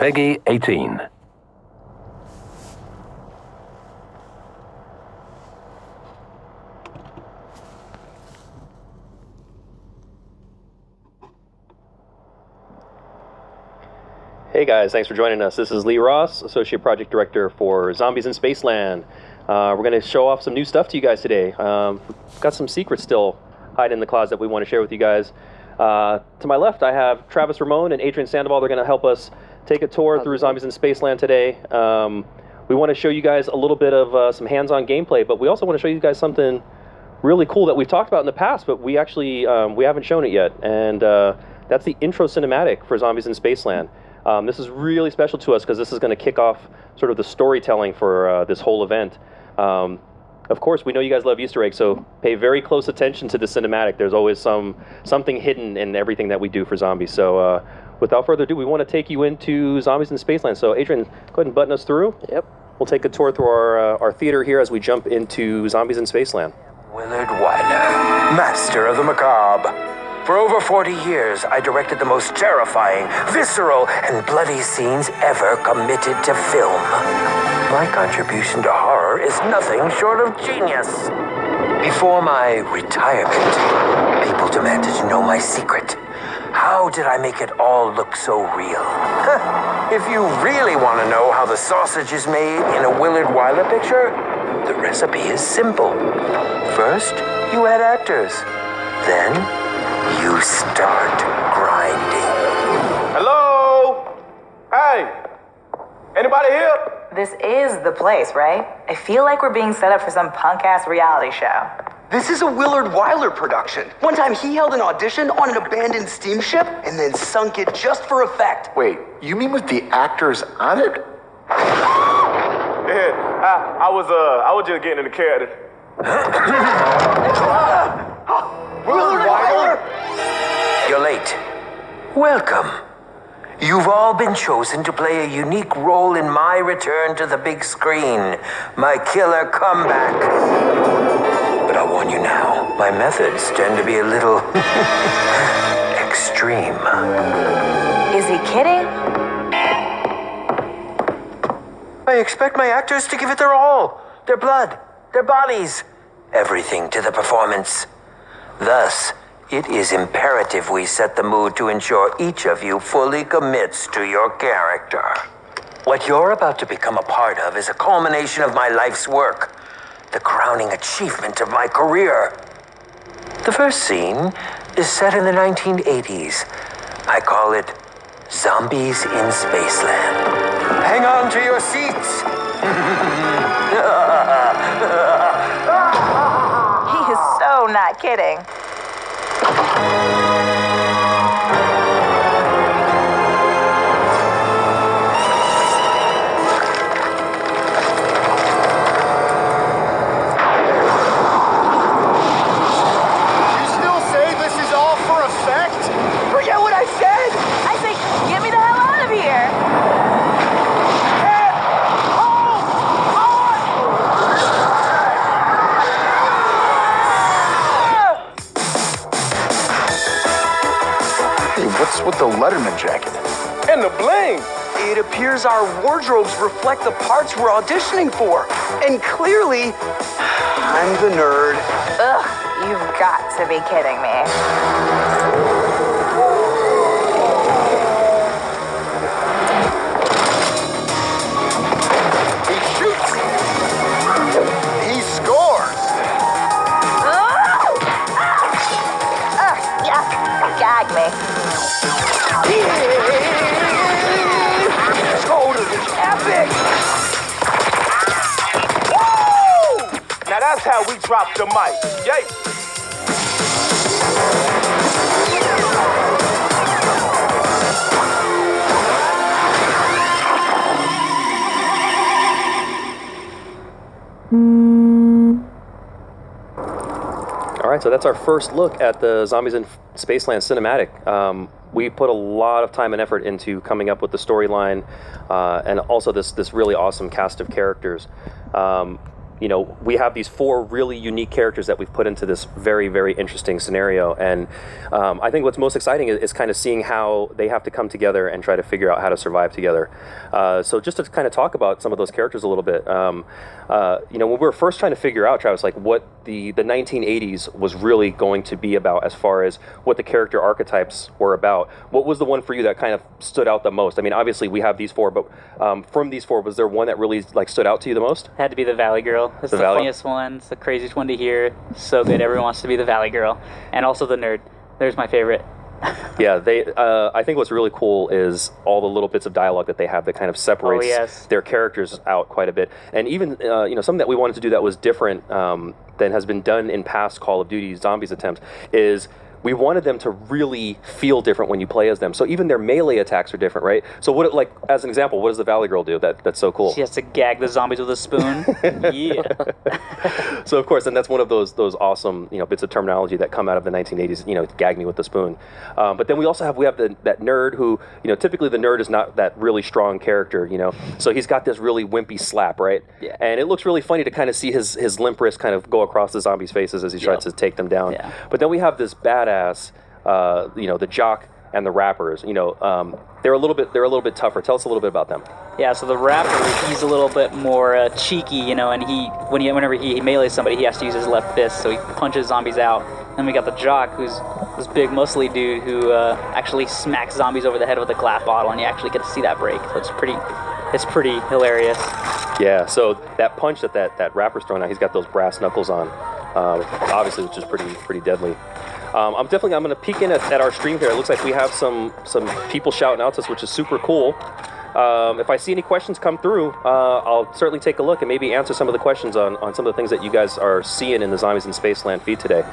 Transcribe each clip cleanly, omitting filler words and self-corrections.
Peggy 18. Hey guys, thanks for joining us. This is Lee Ross, Associate Project Director for Zombies in Spaceland. We're going to show off some new stuff to you guys today. Got some secrets still hiding in the closet we want to share with you guys. To my left, I have Travis Ramon and Adrian Sandoval. They're going to help us take a tour through Zombies in Spaceland today. We want to show you guys a little bit of some hands-on gameplay, but we also want to show you guys something really cool that we've talked about in the past, but we actually we haven't shown it yet. And that's the intro cinematic for Zombies in Spaceland. This is really special to us because this is going to kick off sort of the storytelling for this whole event. Of course, we know you guys love Easter eggs, so pay very close attention to the cinematic. There's always something hidden in everything that we do for zombies. So without further ado, we want to take you into Zombies in Spaceland. So Adrian, go ahead and button us through. Yep. We'll take a tour through our theater here as we jump into Zombies in Spaceland. Willard Wyler, master of the macabre. For over 40 years, I directed the most terrifying, visceral, and bloody scenes ever committed to film. My contribution to horror is nothing short of genius. Before my retirement, people demanded to know my secret. How did I make it all look so real? If you really want to know how the sausage is made in a Willard Wyler picture, the recipe is simple. First, you add actors. Then, you start grinding. Hello? Hey, anybody here? This is the place, right? I feel like we're being set up for some punk-ass reality show. This is a Willard Wyler production. One time he held an audition on an abandoned steamship and then sunk it just for effect. Wait, you mean with the actors on it? Yeah, I was just getting in the character. Willard Wyler? You're late. Welcome. You've all been chosen to play a unique role in my return to the big screen, my killer comeback. But I'll warn you now, my methods tend to be a little extreme. Is he kidding? I expect my actors to give it their all, their blood, their bodies, everything to the performance. Thus, it is imperative we set the mood to ensure each of you fully commits to your character. What you're about to become a part of is a culmination of my life's work, the crowning achievement of my career. The first scene is set in the 1980s. I call it Zombies in Spaceland. Hang on to your seats. He is so not kidding. You still say this is all for effect? Forget what I said! I say, get me the hell out of here! Hey, what's with the Letterman jacket? And the bling. It appears our wardrobes reflect the parts we're auditioning for. And clearly, I'm the nerd. Ugh, you've got to be kidding me. He shoots! He scores! Yeah, gag me. Totally epic! Woo! Now that's how we drop the mic. Yay! All right, so that's our first look at the Zombies in Spaceland cinematic. We put a lot of time and effort into coming up with the storyline and also this really awesome cast of characters. you know, we have these 4 really unique characters that we've put into this very, very interesting scenario. And I think what's most exciting is kind of seeing how they have to come together and try to figure out how to survive together. So just to kind of talk about some of those characters a little bit, you know, when we were first trying to figure out, Travis, like what the 1980s was really going to be about as far as what the character archetypes were about, what was the one for you that kind of stood out the most? I mean, obviously we have these 4, but from these 4, was there one that really like stood out to you the most? Had to be the Valley Girl. It's the funniest one. It's the craziest one to hear. So good. Everyone wants to be the Valley Girl. And also the nerd. There's my favorite. Yeah, they. I think what's really cool is all the little bits of dialogue that they have that kind of separates their characters out quite a bit. And even you know, something that we wanted to do that was different than has been done in past Call of Duty Zombies attempts is we wanted them to really feel different when you play as them. So even their melee attacks are different, right? So what, like as an example, what does the Valley Girl do? That's so cool. She has to gag the zombies with a spoon. Yeah. So of course, and that's one of those awesome, you know, bits of terminology that come out of the 1980s. You know, gag me with the spoon. But then we also have that nerd who, you know, typically the nerd is not that really strong character, you know. So he's got this really wimpy slap, right? Yeah. And it looks really funny to kind of see his limp wrist kind of go across the zombies' faces as he tries to take them down. Yeah. But then we have this badass. You know, the jock and the rappers. You know, they're a little bit tougher. Tell us a little bit about them. Yeah, so the rapper, he's a little bit more cheeky, you know, and whenever he melees somebody, he has to use his left fist, so he punches zombies out. Then we got the jock, who's this big muscly dude who actually smacks zombies over the head with a glass bottle, and you actually get to see that break. So it's pretty hilarious. Yeah, so that punch that rapper's throwing out, he's got those brass knuckles on, obviously, which is pretty deadly. I'm going to peek in at our stream here. It looks like we have some people shouting out to us, which is super cool. If I see any questions come through, I'll certainly take a look and maybe answer some of the questions on some of the things that you guys are seeing in the Zombies in Spaceland feed today.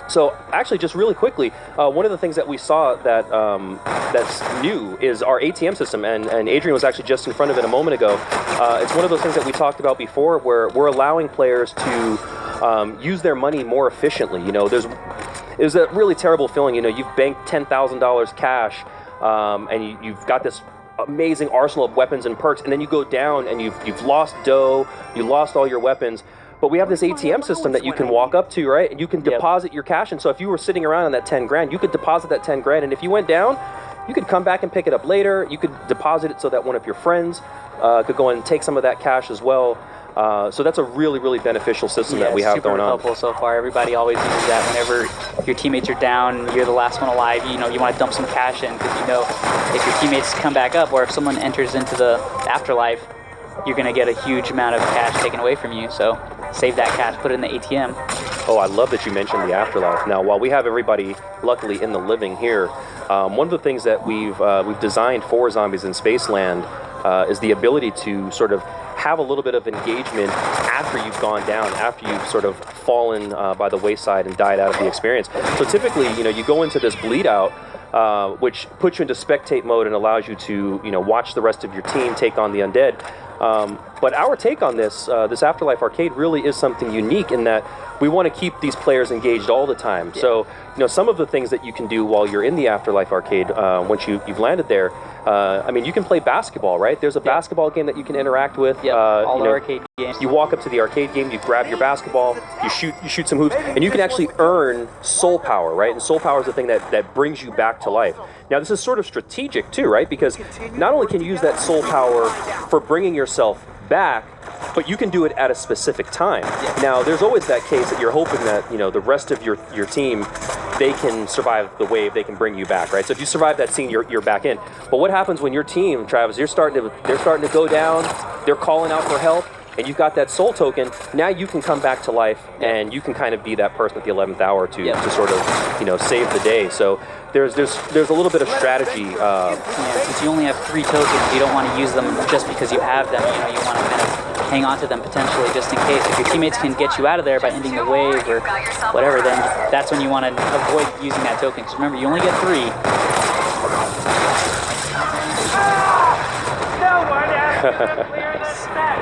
So actually, just really quickly, one of the things that we saw that's new is our ATM system, and Adrian was actually just in front of it a moment ago. It's one of those things that we talked about before, where we're allowing players to use their money more efficiently. You know, there's a really terrible feeling. You know, you've banked $10,000 cash, and you've got this amazing arsenal of weapons and perks, and then you go down and you've lost dough, you lost all your weapons. But we have this ATM system that you can walk up to, right? And you can deposit your cash. And so if you were sitting around on that 10 grand, you could deposit that 10 grand. And if you went down, you could come back and pick it up later. You could deposit it so that one of your friends could go and take some of that cash as well. So that's a really, really beneficial system that we have going on. Super helpful so far. Everybody always uses that whenever your teammates are down, you're the last one alive, you know, you want to dump some cash in because you know if your teammates come back up or if someone enters into the afterlife, you're going to get a huge amount of cash taken away from you. So save that cash, put it in the ATM. Oh, I love that you mentioned the afterlife. Now, while we have everybody luckily in the living here, one of the things that we've designed for Zombies in Spaceland is the ability to sort of have a little bit of engagement after you've gone down, after you've sort of fallen by the wayside and died out of the experience. So typically, you know, you go into this bleed out, which puts you into spectate mode and allows you to, you know, watch the rest of your team take on the undead. But our take on this Afterlife Arcade really is something unique in that we want to keep these players engaged all the time. Yeah. So, you know, some of the things that you can do while you're in the Afterlife Arcade, once you've landed there, I mean, you can play basketball, right? There's a basketball game that you can interact with. Yeah, all the arcade games. You walk up to the arcade game, you grab your basketball, you shoot some hoops, and you can actually earn soul power, right? And soul power is the thing that brings you back to life. Now, this is sort of strategic too, right? Because not only can you use that soul power for bringing yourself back, but you can do it at a specific time. Yeah. Now, there's always that case that you're hoping that, you know, the rest of your team, they can survive the wave, they can bring you back, right? So if you survive that scene, you're back in. But what happens when your team, Travis, they're starting to go down, they're calling out for help, and you've got that soul token, now you can come back to life, and you can kind of be that person at the 11th hour to sort of, you know, save the day. So there's a little bit of strategy. Since you only have 3 tokens, you don't want to use them just because you have them. You know, you want to kind of hang on to them potentially just in case. If your teammates can get you out of there by ending the wave or whatever, then that's when you want to avoid using that token. Because remember, you only get 3.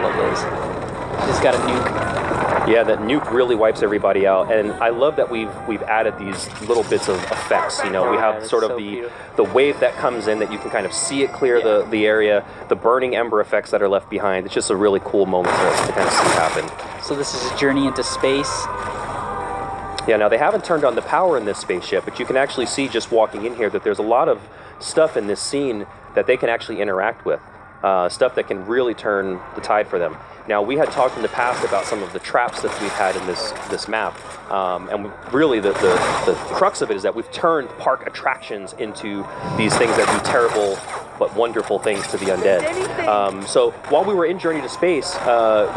Love those. Just got a nuke. Yeah, that nuke really wipes everybody out, and I love that we've added these little bits of effects. You know, we have sort of so the wave that comes in that you can kind of see it clear the area, the burning ember effects that are left behind. It's just a really cool moment to kind of see happen. So this is a journey into space. Yeah, now they haven't turned on the power in this spaceship, but you can actually see just walking in here that there's a lot of stuff in this scene that they can actually interact with. Stuff that can really turn the tide for them. Now, we had talked in the past about some of the traps that we've had in this map, and really the crux of it is that we've turned park attractions into these things that do terrible but wonderful things to the undead. So while we were in Journey to Space,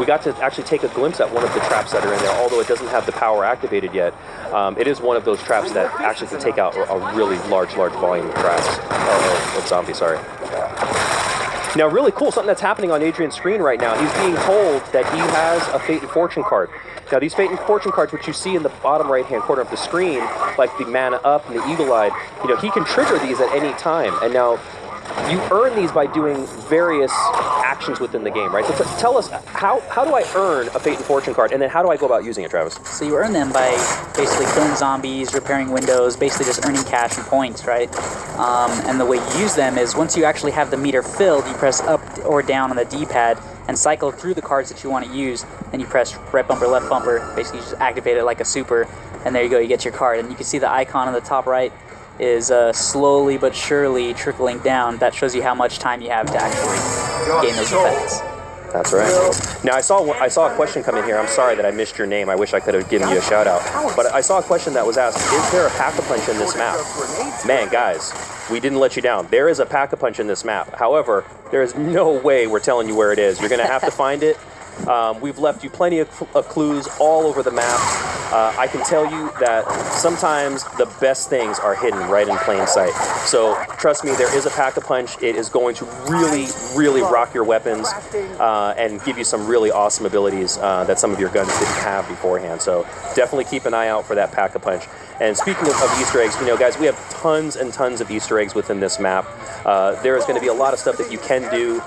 we got to actually take a glimpse at one of the traps that are in there, although it doesn't have the power activated yet. It is one of those traps that actually can take out a really large volume of traps, of zombies, sorry. Now, really cool, something that's happening on Adrian's screen right now. He's being told that he has a Fate and Fortune card. Now, these Fate and Fortune cards, which you see in the bottom right-hand corner of the screen, like the Mana Up and the Eagle-Eyed, you know, he can trigger these at any time. And now, you earn these by doing various actions within the game, right? So tell us, how do I earn a Fate and Fortune card, and then how do I go about using it, Travis? So you earn them by basically killing zombies, repairing windows, basically just earning cash and points, right? And the way you use them is once you actually have the meter filled, you press up or down on the D-pad and cycle through the cards that you want to use. Then you press right bumper, left bumper, basically just activate it like a super, and there you go, you get your card. And you can see the icon on the top right is slowly but surely trickling down. That shows you how much time you have to actually gain those effects. That's right. Now, I saw a question come in here. I'm sorry that I missed your name. I wish I could have given you a shout out. But I saw a question that was asked, is there a pack-a-punch in this map? Man, guys, we didn't let you down. There is a pack-a-punch in this map. However, there is no way we're telling you where it is. You're going to have to find it. We've left you plenty of clues all over the map. I can tell you that sometimes the best things are hidden right in plain sight. So trust me, there is a pack-a-punch. It is going to really, really rock your weapons and give you some really awesome abilities that some of your guns didn't have beforehand. So definitely keep an eye out for that pack-a-punch. And speaking of Easter eggs, you know, guys, we have tons and tons of Easter eggs within this map. There is going to be a lot of stuff that you can do.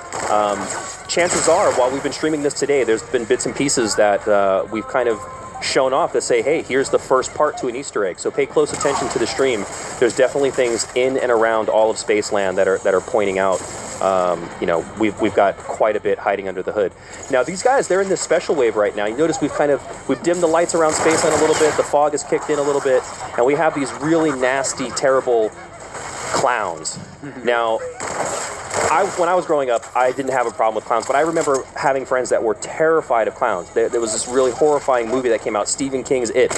Chances are, while we've been streaming this today, there's been bits and pieces that we've kind of shown off that say, hey, here's the first part to an Easter egg. So pay close attention to the stream. There's definitely things in and around all of Spaceland that are pointing out. You know, we've got quite a bit hiding under the hood. Now, these guys, they're in this special wave right now. You notice we've dimmed the lights around Spaceland a little bit. The fog has kicked in a little bit, and we have these really nasty, terrible clowns. Now, when I was growing up, I didn't have a problem with clowns, but I remember having friends that were terrified of clowns. There was this really horrifying movie that came out, Stephen King's It,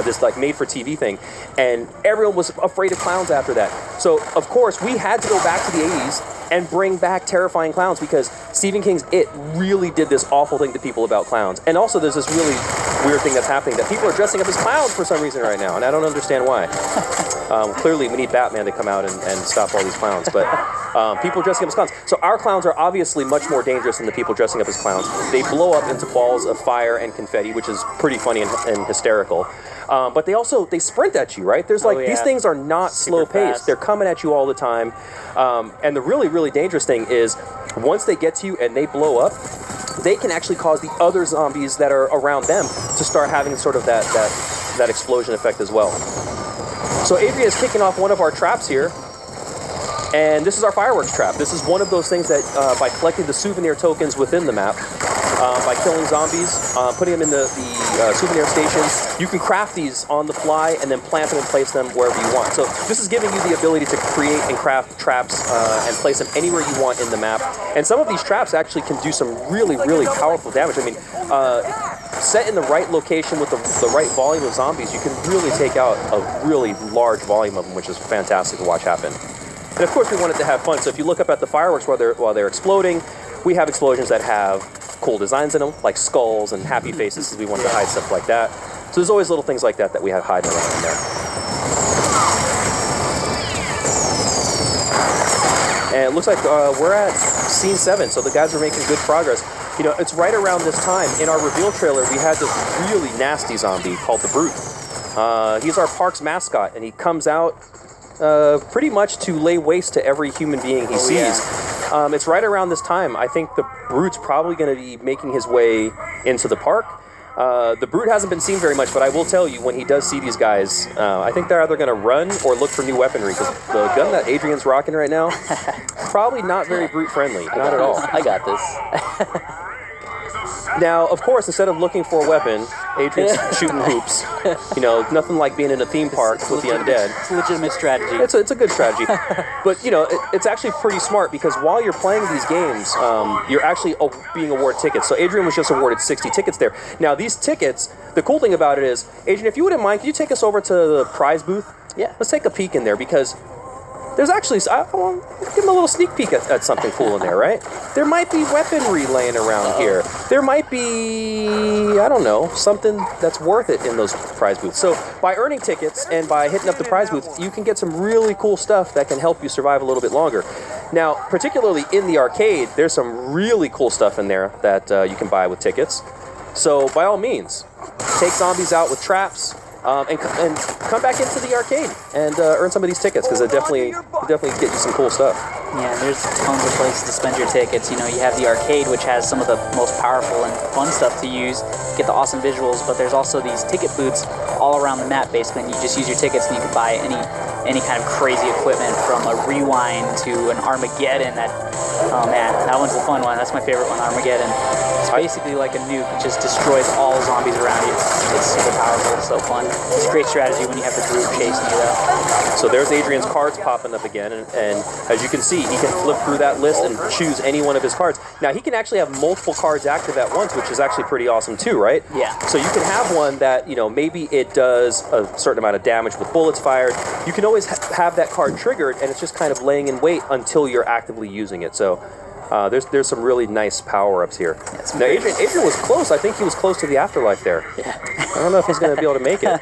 this like made-for-TV thing, and everyone was afraid of clowns after that. So, of course, we had to go back to the 80s and bring back terrifying clowns because Stephen King's It really did this awful thing to people about clowns. And also, there's this really weird thing that's happening that people are dressing up as clowns for some reason right now, and I don't understand why. Clearly, we need Batman to come out and stop all these clowns, but people dressing up as clowns. So our clowns are obviously much more dangerous than the people dressing up as clowns. They blow up into balls of fire and confetti, which is pretty funny and hysterical. But they sprint at you, right? There's these things are not slow paced. They're coming at you all the time. And the really, really dangerous thing is once they get to you and they blow up, they can actually cause the other zombies that are around them to start having sort of that explosion effect as well. So Adria is kicking off one of our traps here. And this is our fireworks trap. This is one of those things that by collecting the souvenir tokens within the map, by killing zombies, putting them in the souvenir stations, you can craft these on the fly and then plant them and place them wherever you want. So this is giving you the ability to create and craft traps and place them anywhere you want in the map. And some of these traps actually can do some really, really powerful damage. I mean, set in the right location with the right volume of zombies, you can really take out a really large volume of them, which is fantastic to watch happen. And of course, we wanted to have fun. So if you look up at the fireworks while they're exploding, we have explosions that have cool designs in them, like skulls and happy faces, because we wanted to hide stuff like that. So there's always little things like that we have hiding around in there. And it looks like we're at scene 7, so the guys are making good progress. You know, it's right around this time. In our reveal trailer, we had this really nasty zombie called the Brute. He's our park's mascot, and he comes out pretty much to lay waste to every human being he sees. Yeah. It's right around this time. I think the Brute's probably going to be making his way into the park. The Brute hasn't been seen very much, but I will tell you, when he does see these guys, I think they're either going to run or look for new weaponry, because the gun that Adrian's rocking right now, probably not very Brute friendly, not at all. I got this. Now, of course, instead of looking for a weapon, Adrian's shooting hoops. You know, nothing like being in a theme park with the undead. It's a legitimate strategy. It's a good strategy. But, you know, it's actually pretty smart, because while you're playing these games, you're actually being awarded tickets. So Adrian was just awarded 60 tickets there. Now, these tickets, the cool thing about it is, Adrian, if you wouldn't mind, can you take us over to the prize booth? Yeah. Let's take a peek in there, because there's actually, I want to give them a little sneak peek at something cool in there, right? There might be weaponry laying around here. There might be, I don't know, something that's worth it in those prize booths. So by earning tickets and by hitting up the prize booth, you can get some really cool stuff that can help you survive a little bit longer. Now, particularly in the arcade, there's some really cool stuff in there that you can buy with tickets. So by all means, take zombies out with traps. And come back into the arcade and earn some of these tickets, because it definitely get you some cool stuff. Yeah, there's tons of places to spend your tickets. You know, you have the arcade, which has some of the most powerful and fun stuff to use, get the awesome visuals, but there's also these ticket booths all around the map, basically, and you just use your tickets and you can buy any kind of crazy equipment, from a Rewind to an Armageddon. Oh man, that one's the fun one. That's my favorite one, Armageddon. It's basically like a nuke. It just destroys all zombies around you. It's super powerful. It's so fun. It's a great strategy when you have the Brute chasing you, though. So there's Adrian's cards popping up again, and as you can see, he can flip through that list and choose any one of his cards. Now, he can actually have multiple cards active at once, which is actually pretty awesome too, right? Yeah. So you can have one that, you know, maybe it does a certain amount of damage with bullets fired. You can always have that card triggered, and it's just kind of laying in wait until you're actively using it. So there's some really nice power-ups here. Yeah, now, Adrian was close. I think he was close to the afterlife there. Yeah. I don't know if he's going to be able to make it.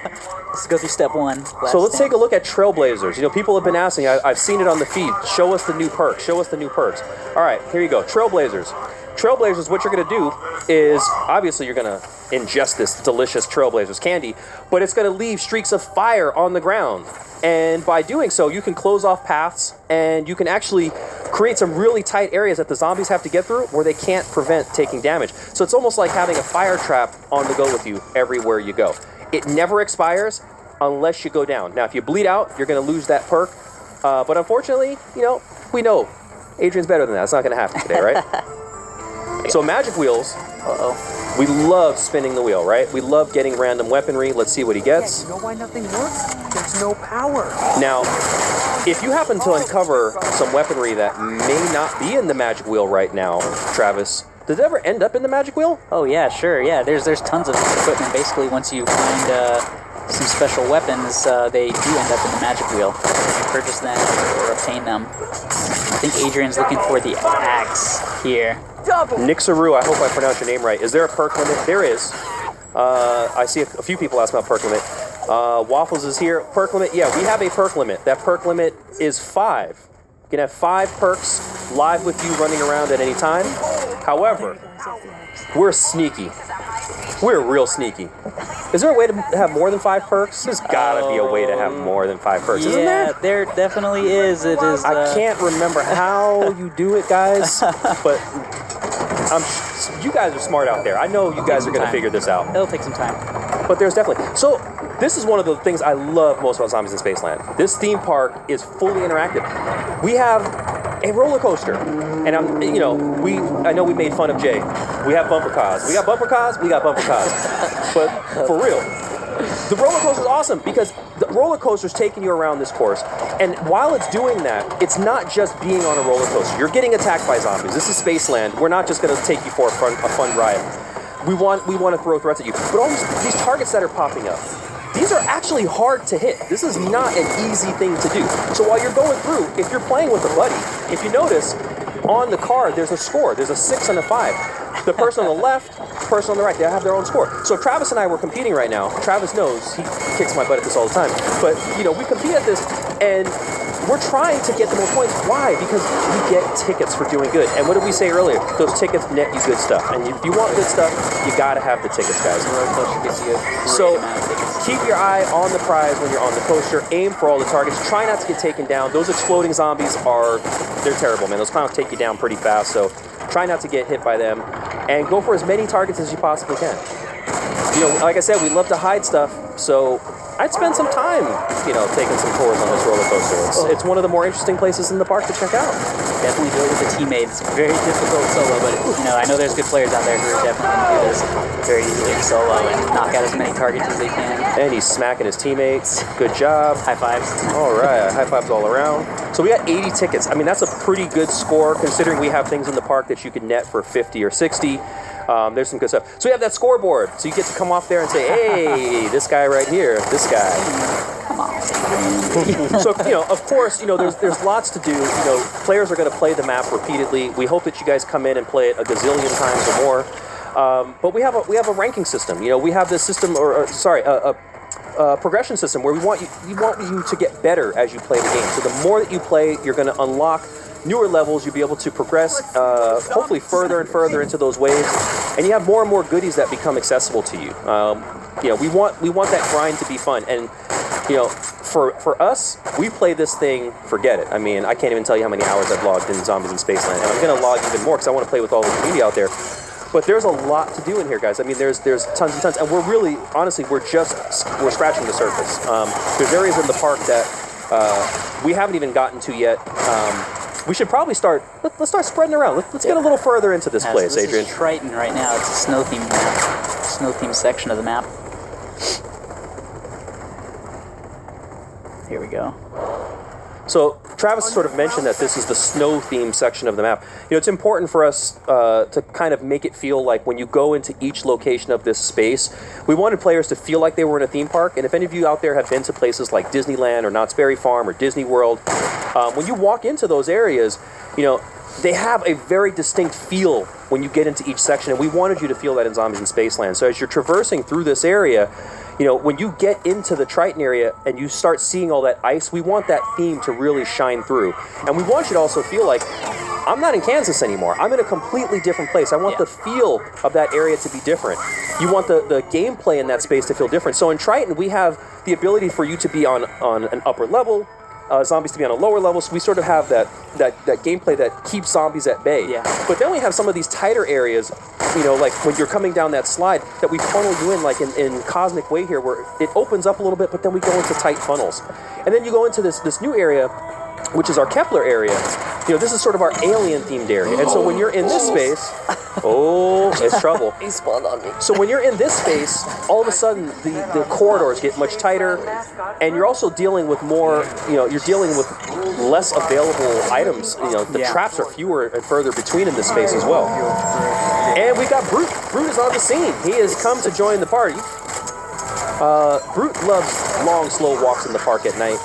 Let's go through step one. So let's take a look at Trailblazers. You know, people have been asking, I've seen it on the feed, show us the new perks, show us the new perks. All right, here you go, Trailblazers. Trailblazers, what you're going to do is, obviously you're going to ingest this delicious Trailblazers candy, but it's going to leave streaks of fire on the ground. And by doing so, you can close off paths, and you can actually create some really tight areas that the zombies have to get through where they can't prevent taking damage. So it's almost like having a fire trap on the go with you everywhere you go. It never expires unless you go down. Now, if you bleed out, you're going to lose that perk. But unfortunately, you know, we know Adrian's better than that. It's not going to happen today, right? So magic wheels. We love spinning the wheel, right? We love getting random weaponry. Let's see what he gets. You know why nothing works? There's no power. Now, if you happen to uncover some weaponry that may not be in the magic wheel right now, Travis, does it ever end up in the magic wheel? Oh yeah, sure. Yeah, there's tons of equipment. Basically, once you find some special weapons, they do end up in the magic wheel. You purchase them or obtain them. I think Adrian's looking for the axe here. Nixaru, I hope I pronounced your name right. Is there a perk limit? There is. I see a few people ask about perk limit. Waffles is here. Perk limit? Yeah, we have a perk limit. That perk limit is 5. You can have 5 perks live with you running around at any time. However, we're sneaky. We're real sneaky. Is there a way to have more than 5 perks? There's gotta be a way to have more than 5 perks, isn't there? Yeah, there definitely is. It is. I can't remember how you do it, guys, but you guys are smart out there. I know you guys are going to figure this out. It'll take some time. But there's definitely... So, this is one of the things I love most about Zombies in Spaceland. This theme park is fully interactive. We have a roller coaster. And I know we made fun of Jay. We have bumper cars. We got bumper cars, we got bumper cars. But for real, the roller coaster is awesome because the roller coaster is taking you around this course. And while it's doing that, it's not just being on a roller coaster. You're getting attacked by zombies. This is Spaceland. We're not just going to take you for a fun ride. We want to throw threats at you. But all these targets that are popping up, these are actually hard to hit. This is not an easy thing to do. So while you're going through, if you're playing with a buddy, if you notice, on the card, there's a score. There's a 6 and a 5. The person on the left, the person on the right, they have their own score. So Travis and I were competing right now. Travis knows, he kicks my butt at this all the time. But, we compete at this, and we're trying to get the more points. Why? Because we get tickets for doing good. And what did we say earlier? Those tickets net you good stuff. And if you want good stuff, you gotta have the tickets, guys. So keep your eye on the prize when you're on the coaster. Aim for all the targets. Try not to get taken down. Those exploding zombies they're terrible, man. Those kind of take you down pretty fast. So try not to get hit by them. And go for as many targets as you possibly can. You know, like I said, we love to hide stuff, so I'd spend some time, you know, taking some tours on this roller coaster. It's one of the more interesting places in the park to check out. Definitely do it with a teammate. It's very difficult solo, but you know, I know there's good players out there who are definitely going to do this very easily solo and knock out as many targets as they can. And he's smacking his teammates. Good job. High fives. All right, high fives all around. So we got 80 tickets. I mean, that's a pretty good score considering we have things in the park that you can net for 50 or 60. There's some good stuff. So we have that scoreboard. So you get to come off there and say, hey, this guy right here, this guy. Come on. So, you know, of course, you know, there's lots to do. You know, players are going to play the map repeatedly. We hope that you guys come in and play it a gazillion times or more. But we have a ranking system. You know, we have this system, a progression system where we want you to get better as you play the game. So the more that you play, you're going to unlock newer levels. You'll be able to progress, hopefully further and further into those waves, and you have more and more goodies that become accessible to you. You know, we want that grind to be fun, and you know, for us, we play this thing. Forget it. I mean, I can't even tell you how many hours I've logged in Zombies in Spaceland, and I'm going to log even more because I want to play with all the community out there. But there's a lot to do in here, guys. I mean, there's tons and tons, and we're really, honestly, we're scratching the surface. There's areas in the park that we haven't even gotten to yet. We should probably start. Let's start spreading around. Let's get a little further into this place, this Adrian. Is Triton right now. It's a snow themed map. Snow themed section of the map. Here we go. So Travis sort of mentioned that this is the snow themed section of the map. You know, it's important for us to kind of make it feel like when you go into each location of this space, we wanted players to feel like they were in a theme park. And if any of you out there have been to places like Disneyland or Knott's Berry Farm or Disney World, when you walk into those areas, you know, they have a very distinct feel when you get into each section. And we wanted you to feel that in Zombies in Spaceland. So as you're traversing through this area, you know, when you get into the Triton area and you start seeing all that ice, we want that theme to really shine through. And we want you to also feel like, I'm not in Kansas anymore. I'm in a completely different place. I want the feel of that area to be different. You want the gameplay in that space to feel different. So in Triton, we have the ability for you to be on an upper level, zombies to be on a lower level, so we sort of have that gameplay that keeps zombies at bay. Yeah. But then we have some of these tighter areas, you know, like when you're coming down that slide, that we funnel you in like in Cosmic Way here, where it opens up a little bit, but then we go into tight funnels. And then you go into this new area, which is our Kepler area. You know, this is sort of our alien-themed area. And so when you're in this space, it's trouble. He spawned on me. So when you're in this space, all of a sudden the corridors get much tighter, and you're also dealing with more, you know, you're dealing with less available items. You know, the traps are fewer and further between in this space as well. And we got Brute. Brute is on the scene. He has come to join the party. Brute loves long, slow walks in the park at night.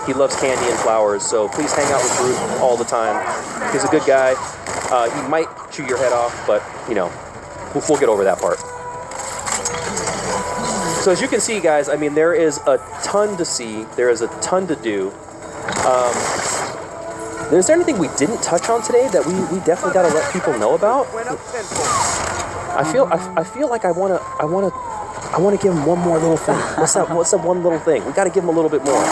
He loves candy and flowers, so please hang out with Brute all the time. He's a good guy. He might chew your head off, but, you know, we'll get over that part. So as you can see, guys, I mean, there is a ton to see. There is a ton to do. Is there anything we didn't touch on today that we definitely got to let people know about? I feel like I want to give him one more little thing. What's that one little thing? We got to give him a little bit more.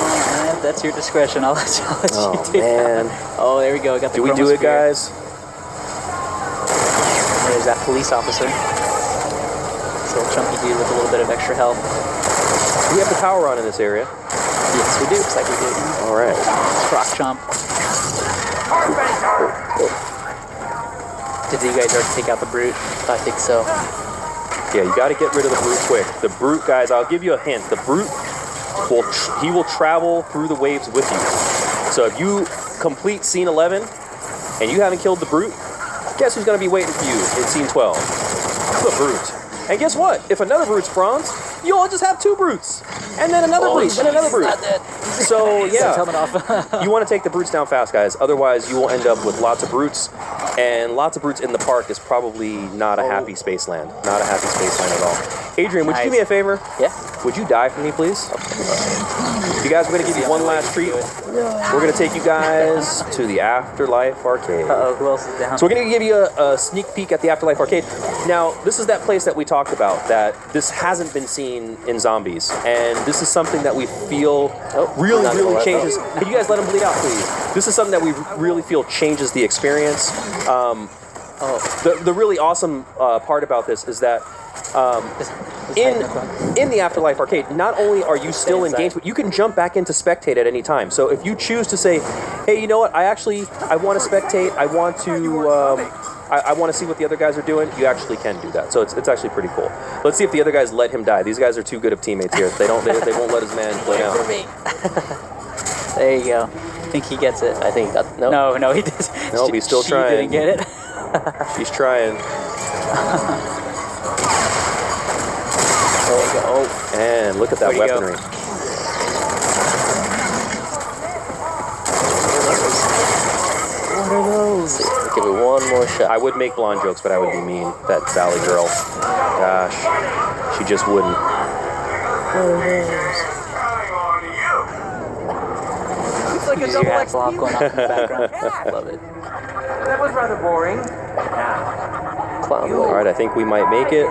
That's your discretion. I'll let you do man. that. Oh, there we go. Got the Do we do it, guys? There's that police officer. This little chunky dude with a little bit of extra health. We have the power on in this area. Yes, we do. Looks like we do. All right. Croc chomp. Did you guys already take out the Brute? I think so. Yeah, you got to get rid of the Brute quick. The Brute, guys, I'll give you a hint. The Brute will travel through the waves with you. So if you complete scene 11 and you haven't killed the Brute, guess who's going to be waiting for you in scene 12? The Brute. And guess what? If another Brute spawns, you'll just have two Brutes. And then another Brute, and another Brute. So, yeah. You want to take the Brutes down fast, guys. Otherwise, you will end up with lots of Brutes. And lots of Brutes in the park is probably not a happy Spaceland. Not a happy Spaceland at all. Adrian, would you do me a favor? Yeah. Would you die for me, please? You guys, we're going to give you one last treat. We're going to take you guys to the Afterlife Arcade. Uh-oh, who else is down? So we're going to give you a sneak peek at the Afterlife Arcade. Now, this is that place that we talked about, that this hasn't been seen in Zombies. And this is something that we feel really changes. Can you guys let him bleed out, please? This is something that we really feel changes the experience. The really awesome part about this is that in the Afterlife Arcade, not only are you still engaged, but you can jump back into spectate at any time. So if you choose to say, hey, you know what, I want to spectate, I want to see what the other guys are doing, you actually can do that. So it's actually pretty cool. Let's see if the other guys let him die. These guys are too good of teammates here. They won't let his man play out. There you go. I think he gets it. I think he got No, he did. No, he's still She trying. didn't get it. He's trying. There you go. Oh. And look at that Where'd he weaponry. What are those? Give it one more shot. I would make blonde jokes, but I would be mean. That Valley girl. Gosh. She just wouldn't. It's like a Use double your XP. Hasselhoff going off in the background. Love it. That was rather boring. All right, I think we might make it.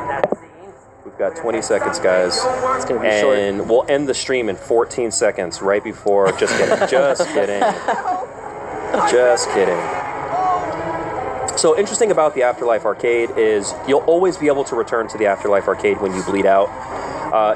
We've got 20 seconds, guys. It's going to be And short. we'll end the stream in 14 seconds, right before. Just kidding. Just kidding. Just kidding. So interesting about the Afterlife Arcade is you'll always be able to return to the Afterlife Arcade when you bleed out.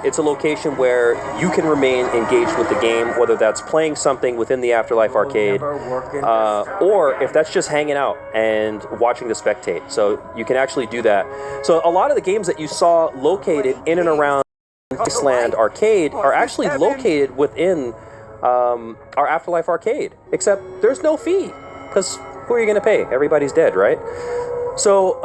It's a location where you can remain engaged with the game, whether that's playing something within the Afterlife Arcade, or if that's just hanging out and watching the spectate. So you can actually do that. So a lot of the games that you saw located in and around Spaceland Arcade are actually located within our Afterlife Arcade, except there's no fee, because who are you going to pay? Everybody's dead, right? So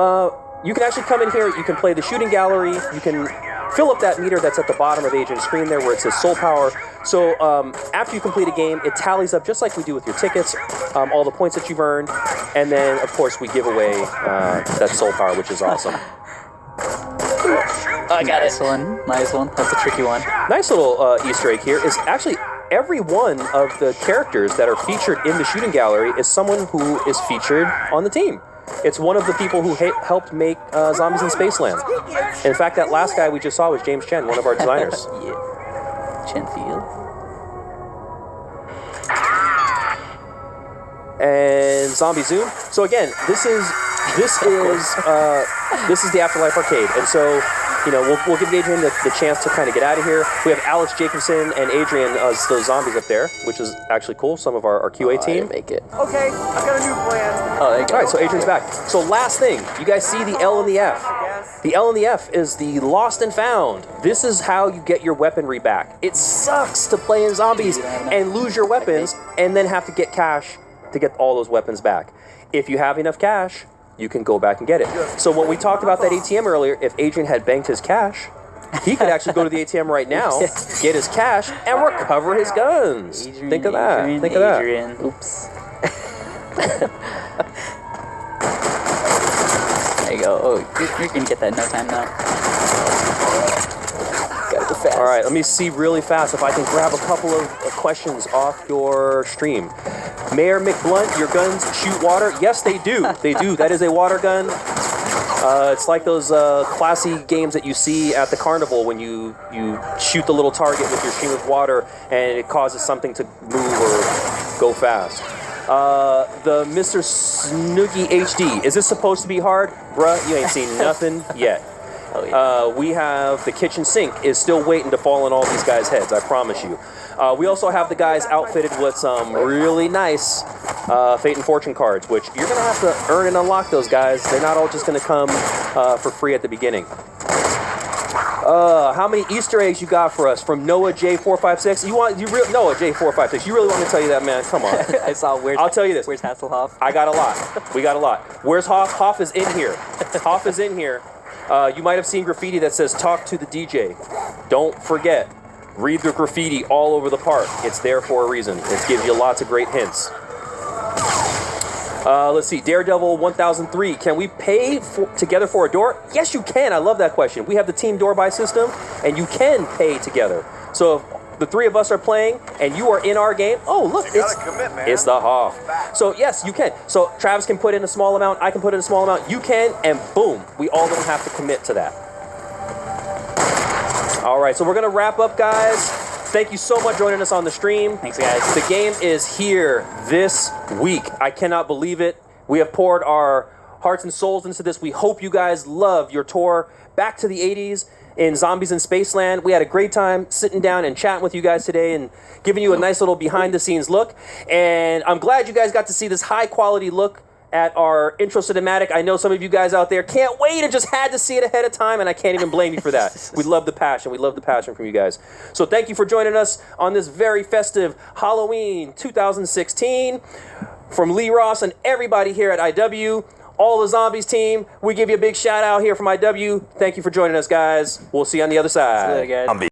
you can actually come in here, you can play the shooting gallery, you can fill up that meter that's at the bottom of Adrian's screen there where it says soul power. So after you complete a game, it tallies up just like we do with your tickets, all the points that you've earned, and then of course we give away that soul power, which is awesome. I got it. Nice one. That's a tricky one. Nice little Easter egg here is actually every one of the characters that are featured in the shooting gallery is someone who is featured on the team. It's one of the people who helped make Zombies in Spaceland. In fact, that last guy we just saw was James Chen, one of our designers. Yeah. Chenfield. And Zombie Zoom. So again, this is the Afterlife Arcade, and so we'll give Adrian the chance to kind of get out of here. We have Alex Jacobson and Adrian as those zombies up there, which is actually cool. Some of our QA team. I didn't make it. Okay, I've got a new plan. Oh, there you go. All right, so Adrian's back. So last thing, you guys see the L and the F. The L and the F is the lost and found. This is how you get your weaponry back. It sucks to play in zombies and lose your weapons and then have to get cash to get all those weapons back. If you have enough cash, you can go back and get it. So when we talked about that ATM earlier, if Adrian had banked his cash, he could actually go to the ATM right now, get his cash, and recover his guns. Think of that. Think of that. Oops. There you go. Oh, you're going to get that in no time now. Gotta go fast. All right, let me see really fast if I can grab a couple of questions off your stream. Mayor McBlunt, your guns shoot water? Yes, they do. They do. That is a water gun. It's like those classy games that you see at the carnival when you shoot the little target with your stream of water and it causes something to move or go fast. The Mr. Snoogie HD. Is this supposed to be hard? Bruh, you ain't seen nothing yet. Oh, yeah. We have the kitchen sink is still waiting to fall on all these guys' heads, I promise you. We also have the guys outfitted with some really nice Fate and Fortune cards, which you're going to have to earn and unlock those guys. They're not all just going to come for free at the beginning. How many Easter eggs you got for us from Noah J456? Noah J456? You really want me to tell you that, man? Come on. I saw I'll tell you this. Where's Hasselhoff? I got a lot. We got a lot. Where's Hoff? Hoff is in here. Hoff is in here. You might have seen graffiti that says "Talk to the DJ." Don't forget. Read the graffiti all over the park. It's there for a reason. It gives you lots of great hints. Let's see. Daredevil 1003. Can we pay together for a door? Yes, you can. I love that question. We have the team door buy system, and you can pay together. So if the three of us are playing, and you are in our game, oh, look, it's the Hoff. So, yes, you can. So Travis can put in a small amount. I can put in a small amount. You can, and boom. We all don't have to commit to that. All right, so we're going to wrap up, guys. Thank you so much for joining us on the stream. Thanks, guys. The game is here this week. I cannot believe it. We have poured our hearts and souls into this. We hope you guys love your tour back to the 80s in Zombies in Spaceland. We had a great time sitting down and chatting with you guys today and giving you a nice little behind-the-scenes look. And I'm glad you guys got to see this high-quality look at our intro cinematic. I know some of you guys out there can't wait and just had to see it ahead of time, and I can't even blame you for that. We love the passion. We love the passion from you guys. So thank you for joining us on this very festive Halloween 2016. From Lee Ross and everybody here at IW, all the Zombies team, we give you a big shout out here from IW. Thank you for joining us, guys. We'll see you on the other side. See you later, guys.